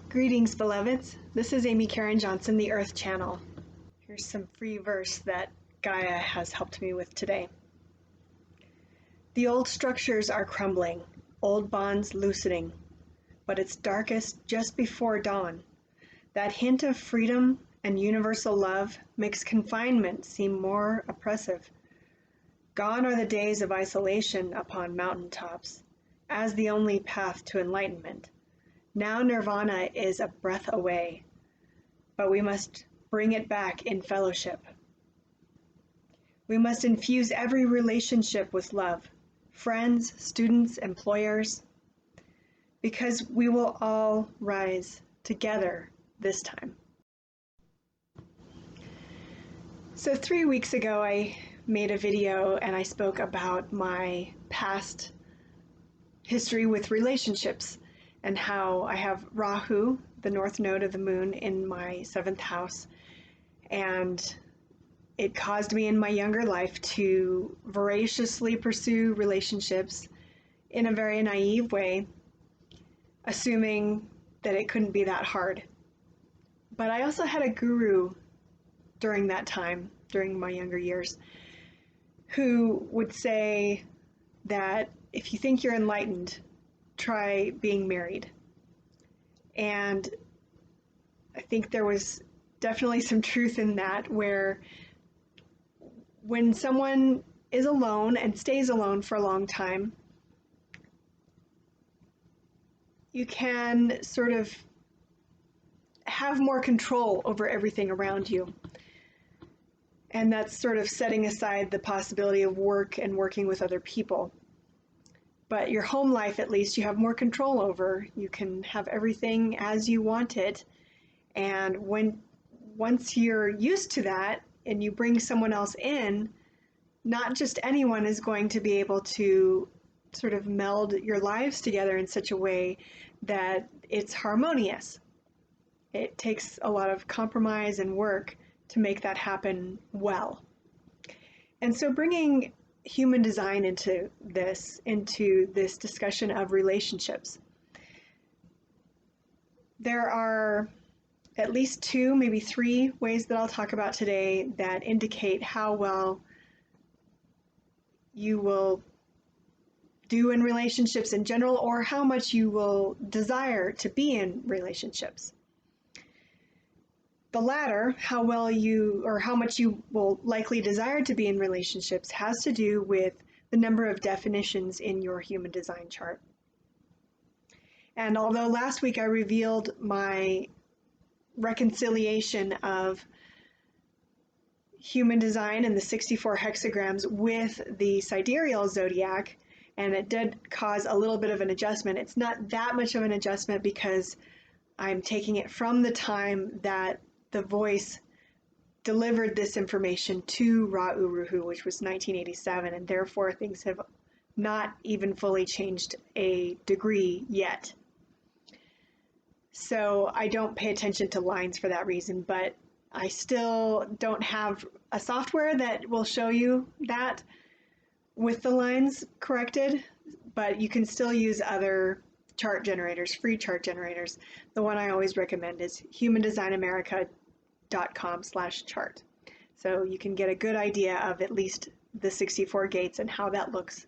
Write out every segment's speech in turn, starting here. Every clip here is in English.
Greetings, beloveds. This is Amy Caryn Johnson, the Earth Channel. Here's some free verse that Gaia has helped me with today. The old structures are crumbling, old bonds loosening, but it's darkest just before dawn. That hint of freedom and universal love makes confinement seem more oppressive. Gone are the days of isolation upon mountaintops, as the only path to enlightenment. Now nirvana is a breath away, but we must bring it back in fellowship. We must infuse every relationship with love, friends, students, employers, because we will all rise together this time. So 3 weeks ago, I made a video and I spoke about my past history with relationships and how I have Rahu, the north node of the moon, in my 7th house, and it caused me in my younger life to voraciously pursue relationships in a very naive way, assuming that it couldn't be that hard. But I also had a guru during that time, during my younger years, who would say that if you think you're enlightened, try being married. And I think there was definitely some truth in that, where when someone is alone and stays alone for a long time, you can sort of have more control over everything around you. And that's sort of setting aside the possibility of work and working with other people. But your home life, at least, you have more control over. You can have everything as you want it. And once you're used to that and you bring someone else in, not just anyone is going to be able to sort of meld your lives together in such a way that it's harmonious. It takes a lot of compromise and work to make that happen well. And so bringing human design into this discussion of relationships, there are at least 2, maybe 3 ways that I'll talk about today that indicate how well you will do in relationships in general, or how much you will desire to be in relationships. The latter, how much you will likely desire to be in relationships, has to do with the number of definitions in your human design chart. And although last week I revealed my reconciliation of human design and the 64 hexagrams with the sidereal zodiac, and it did cause a little bit of an adjustment, it's not that much of an adjustment because I'm taking it from the time that the voice delivered this information to Ra-Uru-Hu, which was 1987, and therefore things have not even fully changed a degree yet. So I don't pay attention to lines for that reason, but I still don't have a software that will show you that with the lines corrected, but you can still use other chart generators, free chart generators. The one I always recommend is humandesignamerica.com/chart. So you can get a good idea of at least the 64 gates and how that looks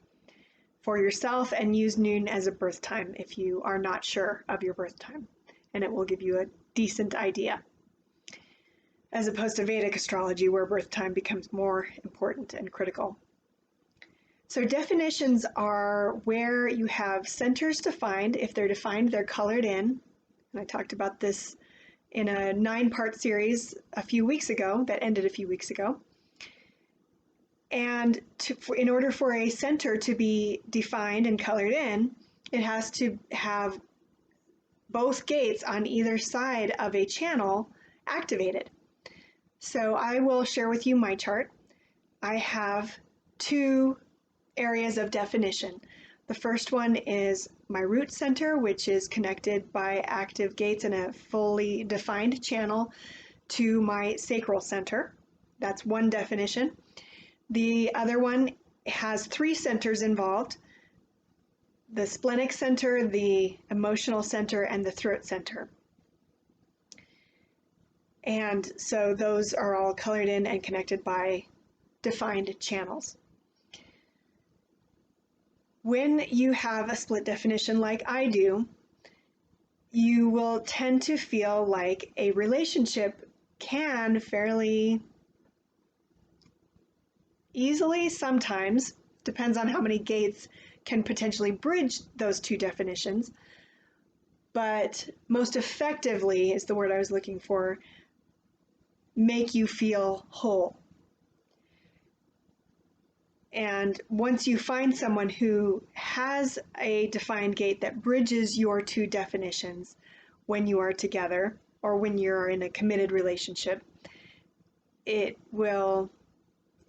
for yourself, and use noon as a birth time if you are not sure of your birth time. And it will give you a decent idea, as opposed to Vedic astrology, where birth time becomes more important and critical. So definitions are where you have centers defined. If they're defined, they're colored in. And I talked about this in a 9-part series a few weeks ago, that ended a few weeks ago. And in order for a center to be defined and colored in, it has to have both gates on either side of a channel activated. So I will share with you my chart. I have 2 areas of definition. The first one is my root center, which is connected by active gates in a fully defined channel to my sacral center. That's one definition. The other one has 3 centers involved: the splenic center, the emotional center, and the throat center. And so those are all colored in and connected by defined channels. When you have a split definition like I do, you will tend to feel like a relationship can fairly easily, sometimes, depends on how many gates can potentially bridge those two definitions, but most effectively is the word I was looking for, make you feel whole. And once you find someone who has a defined gate that bridges your two definitions when you are together or when you're in a committed relationship, it will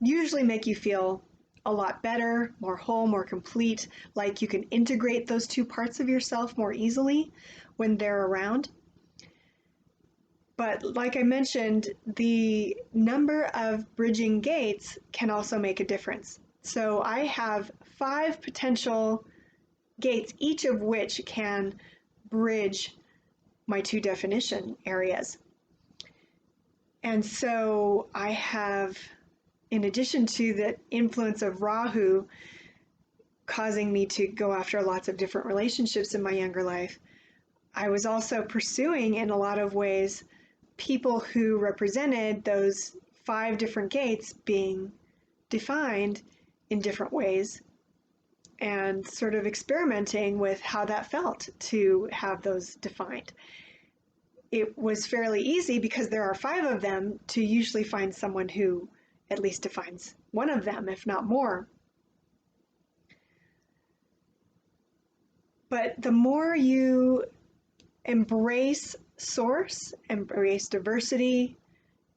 usually make you feel a lot better, more whole, more complete, like you can integrate those two parts of yourself more easily when they're around. But like I mentioned, the number of bridging gates can also make a difference. So I have 5 potential gates, each of which can bridge my two definition areas. And so I have, in addition to the influence of Rahu causing me to go after lots of different relationships in my younger life, I was also pursuing, in a lot of ways, people who represented those 5 different gates being defined in different ways, and sort of experimenting with how that felt to have those defined. It was fairly easy because there are 5 of them to usually find someone who at least defines one of them, if not more. But the more you embrace source, embrace diversity,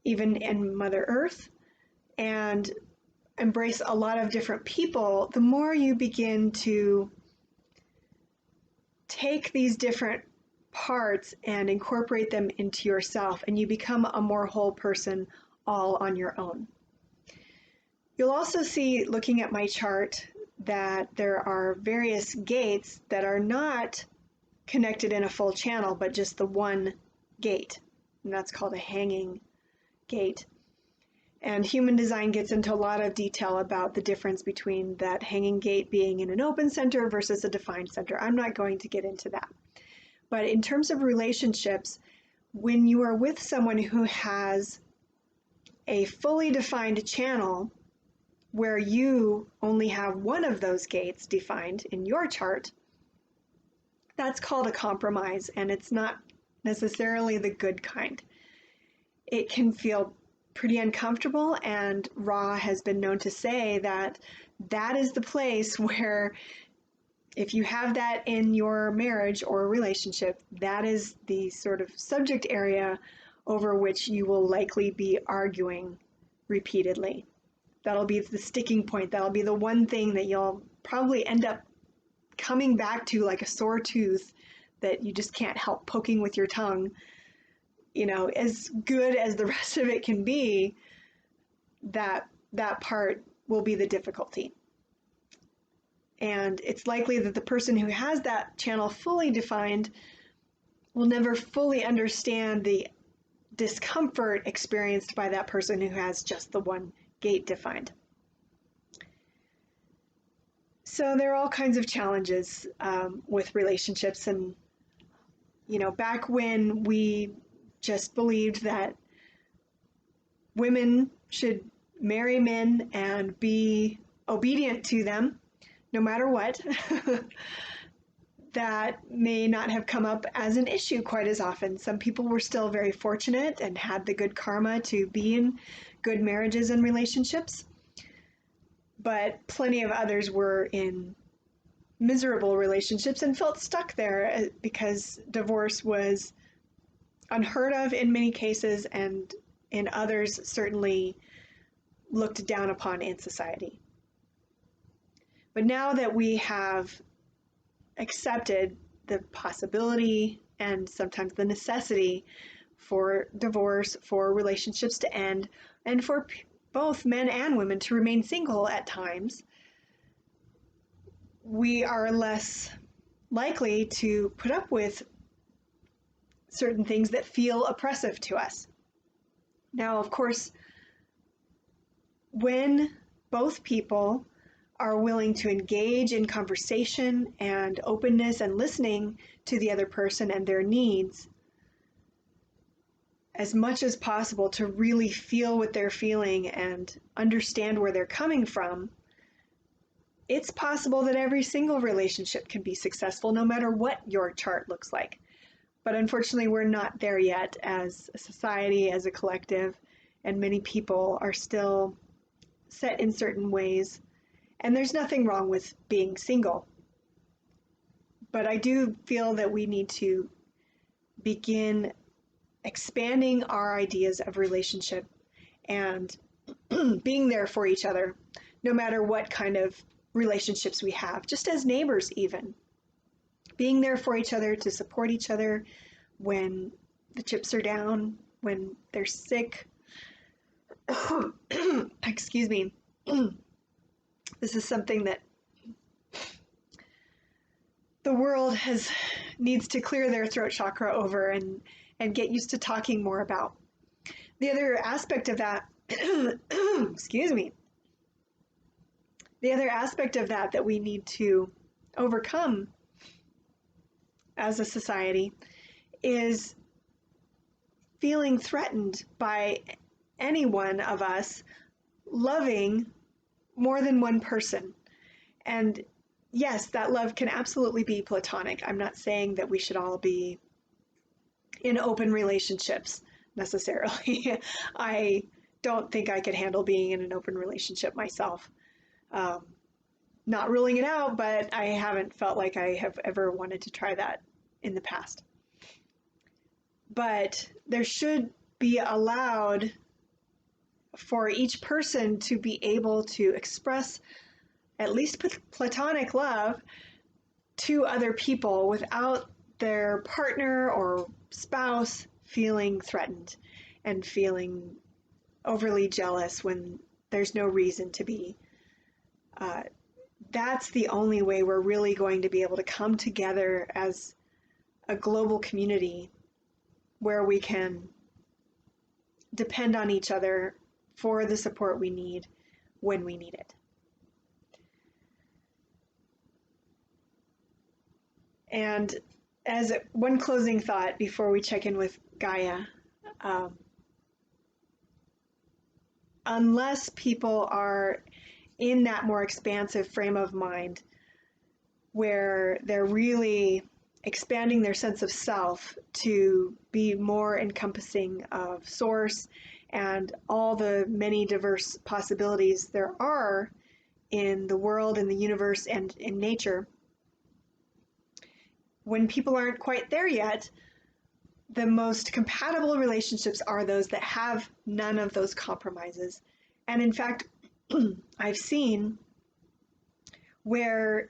even in Mother Earth, and embrace a lot of different people, the more you begin to take these different parts and incorporate them into yourself, and you become a more whole person all on your own. You'll also see, looking at my chart, that there are various gates that are not connected in a full channel, but just the one gate, and that's called a hanging gate. And human design gets into a lot of detail about the difference between that hanging gate being in an open center versus a defined center. I'm not going to get into that. But in terms of relationships, when you are with someone who has a fully defined channel where you only have one of those gates defined in your chart, that's called a compromise, and it's not necessarily the good kind. It can feel pretty uncomfortable, and Ra has been known to say that that is the place where, if you have that in your marriage or relationship, that is the sort of subject area over which you will likely be arguing repeatedly. That'll be the sticking point. That'll be the one thing that you'll probably end up coming back to like a sore tooth that you just can't help poking with your tongue. You know, as good as the rest of it can be, that part will be the difficulty. And it's likely that the person who has that channel fully defined will never fully understand the discomfort experienced by that person who has just the one gate defined. So there are all kinds of challenges with relationships. And, you know, back when we just believed that women should marry men and be obedient to them no matter what, that may not have come up as an issue quite as often. Some people were still very fortunate and had the good karma to be in good marriages and relationships, but plenty of others were in miserable relationships and felt stuck there because divorce was unheard of in many cases, and in others certainly looked down upon in society. But now that we have accepted the possibility and sometimes the necessity for divorce, for relationships to end, and for both men and women to remain single at times, we are less likely to put up with certain things that feel oppressive to us. Now, of course, when both people are willing to engage in conversation and openness and listening to the other person and their needs as much as possible to really feel what they're feeling and understand where they're coming from, it's possible that every single relationship can be successful no matter what your chart looks like. But unfortunately, we're not there yet as a society, as a collective, and many people are still set in certain ways. And there's nothing wrong with being single. But I do feel that we need to begin expanding our ideas of relationship and being there for each other, no matter what kind of relationships we have, just as neighbors even. Being there for each other, to support each other when the chips are down, when they're sick. Excuse me. This is something that the world needs to clear their throat chakra over and get used to talking more about. The other aspect of that, excuse me, the other aspect of that we need to overcome as a society is feeling threatened by any one of us loving more than one person. And yes, that love can absolutely be platonic. I'm not saying that we should all be in open relationships necessarily. I don't think I could handle being in an open relationship myself. Not ruling it out, but I haven't felt like I have ever wanted to try that in the past. But there should be allowed for each person to be able to express at least platonic love to other people without their partner or spouse feeling threatened and feeling overly jealous when there's no reason to be. That's the only way we're really going to be able to come together as a global community where we can depend on each other for the support we need when we need it. And as one closing thought before we check in with Gaia, unless people are in that more expansive frame of mind where they're really expanding their sense of self to be more encompassing of source and all the many diverse possibilities there are in the world, in the universe, and in nature, when people aren't quite there yet, the most compatible relationships are those that have none of those compromises. And in fact, I've seen where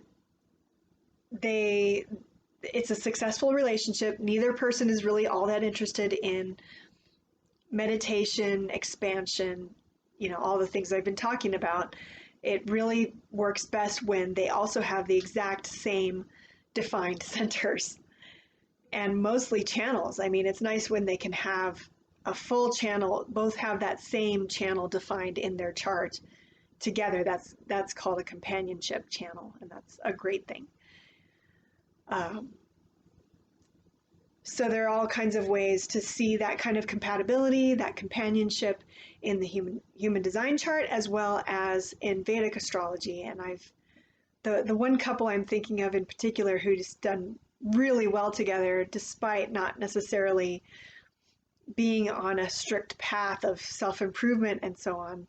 it's a successful relationship. Neither person is really all that interested in meditation, expansion, all the things I've been talking about. It really works best when they also have the exact same defined centers and mostly channels. I mean, it's nice when they can have a full channel, both have that same channel defined in their chart together. That's called a companionship channel, and that's a great thing. So there are all kinds of ways to see that kind of compatibility, that companionship in the human design chart, as well as in Vedic astrology. And the one couple I'm thinking of in particular who's done really well together, despite not necessarily being on a strict path of self-improvement and so on,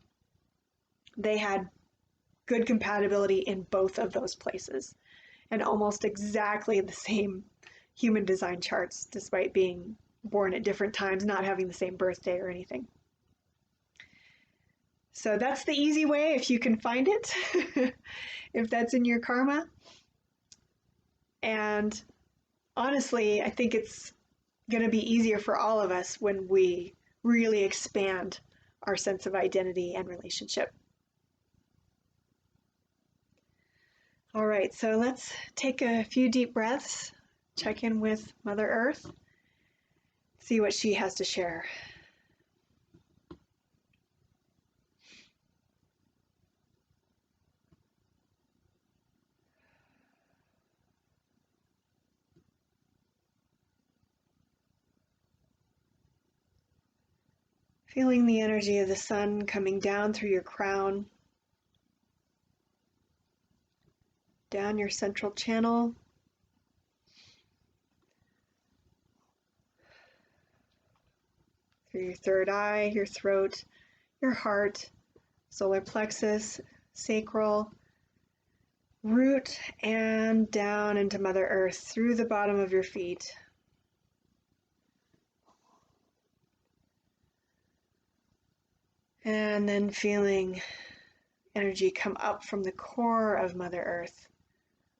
they had good compatibility in both of those places and almost exactly the same human design charts, despite being born at different times, not having the same birthday or anything. So that's the easy way if you can find it, if that's in your karma. And honestly, I think it's going to be easier for all of us when we really expand our sense of identity and relationship. All right, so let's take a few deep breaths, check in with Mother Earth, see what she has to share. Feeling the energy of the sun coming down through your crown, down your central channel, through your third eye, your throat, your heart, solar plexus, sacral, root, and down into Mother Earth through the bottom of your feet. And then feeling energy come up from the core of Mother Earth,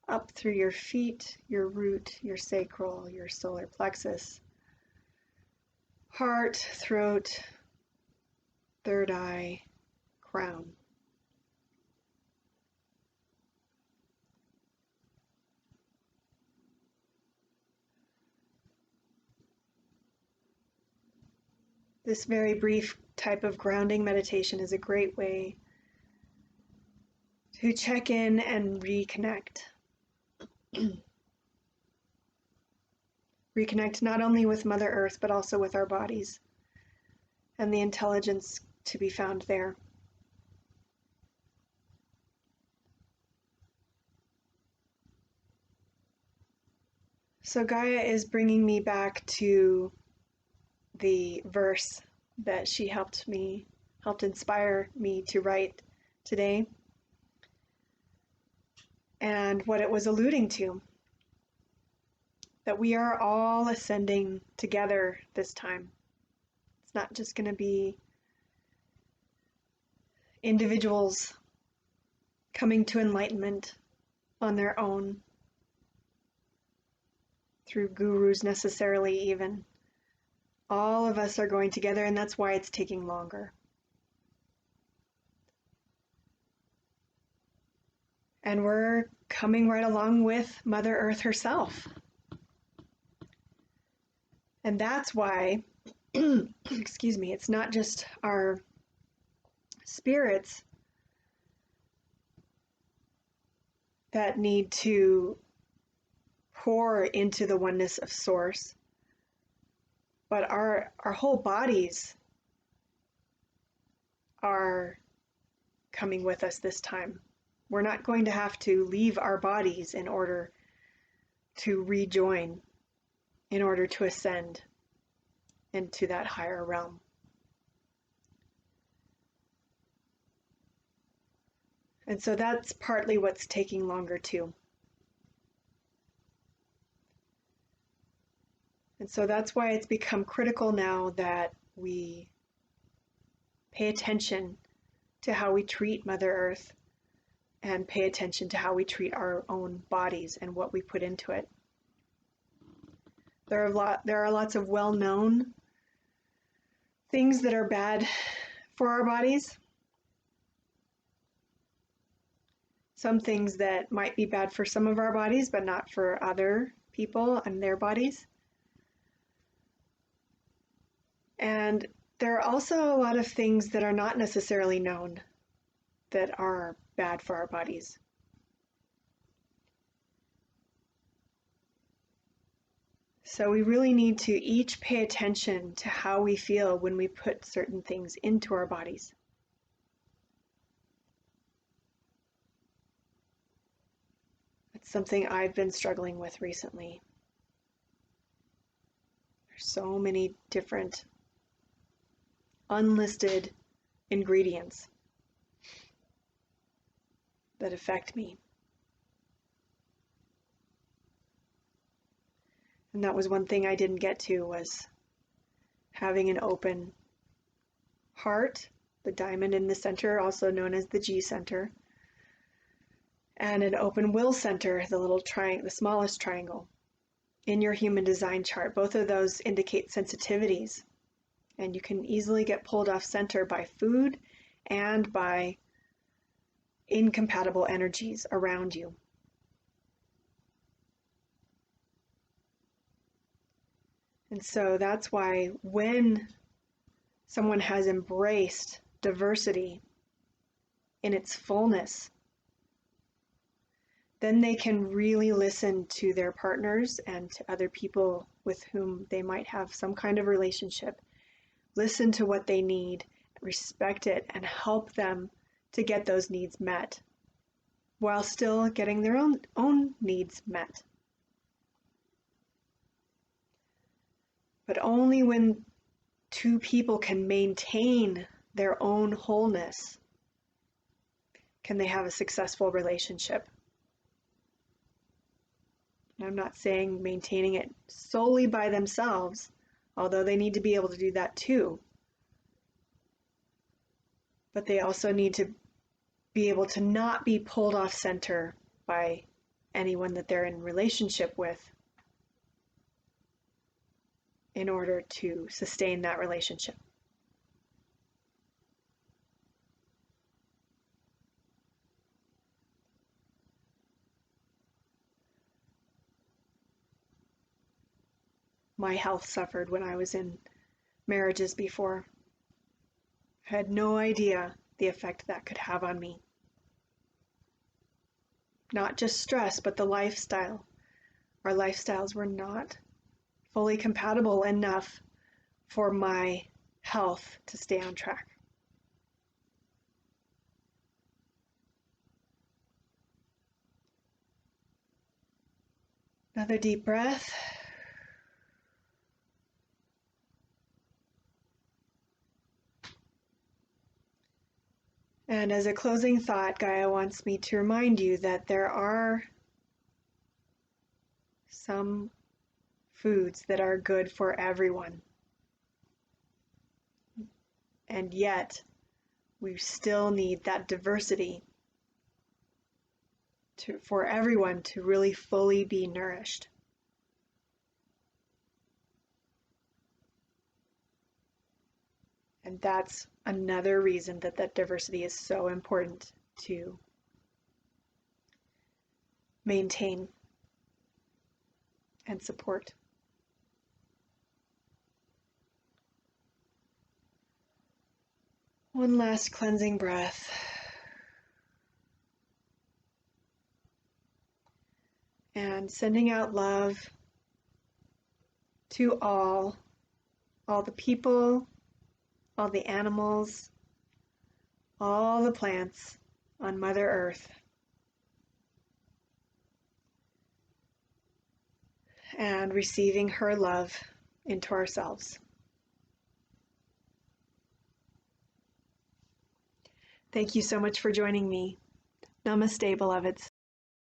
up through your feet, your root, your sacral, your solar plexus, heart, throat, third eye, crown. This very brief type of grounding meditation is a great way to check in and reconnect. Reconnect not only with Mother Earth, but also with our bodies and the intelligence to be found there. So Gaia is bringing me back to the verse that she helped inspire me to write today, and what it was alluding to, that we are all ascending together this time. It's not just going to be individuals coming to enlightenment on their own, through gurus necessarily even. All of us are going together, and that's why it's taking longer. And we're coming right along with Mother Earth herself. And that's why, excuse me, it's not just our spirits that need to pour into the oneness of Source, but our whole bodies are coming with us this time. We're not going to have to leave our bodies in order to rejoin, in order to ascend into that higher realm. And so that's partly what's taking longer too. And so that's why it's become critical now that we pay attention to how we treat Mother Earth and pay attention to how we treat our own bodies and what we put into it. There are lots of well-known things that are bad for our bodies. Some things that might be bad for some of our bodies, but not for other people and their bodies. And there are also a lot of things that are not necessarily known that are bad for our bodies. So we really need to each pay attention to how we feel when we put certain things into our bodies. It's something I've been struggling with recently. There's so many different unlisted ingredients that affect me. And that was one thing I didn't get to, was having an open heart, the diamond in the center, also known as the G center, and an open will center, the little triangle, the smallest triangle in your human design chart. Both of those indicate sensitivities, and you can easily get pulled off center by food and by incompatible energies around you. And so that's why when someone has embraced diversity in its fullness, then they can really listen to their partners and to other people with whom they might have some kind of relationship listen to what they need, respect it, and help them to get those needs met while still getting their own needs met. But only when two people can maintain their own wholeness can they have a successful relationship. And I'm not saying maintaining it solely by themselves, although they need to be able to do that too. But they also need to be able to not be pulled off center by anyone that they're in relationship with in order to sustain that relationship. My health suffered when I was in marriages before. I had no idea the effect that could have on me. Not just stress, but the lifestyle. Our lifestyles were not fully compatible enough for my health to stay on track. Another deep breath. And as a closing thought, Gaia wants me to remind you that there are some foods that are good for everyone. And yet, we still need that diversity for everyone to really fully be nourished. And that's another reason that that diversity is so important to maintain and support. One last cleansing breath. And sending out love to all the people, all the animals, all the plants on Mother Earth. And receiving her love into ourselves. Thank you so much for joining me. Namaste, beloveds.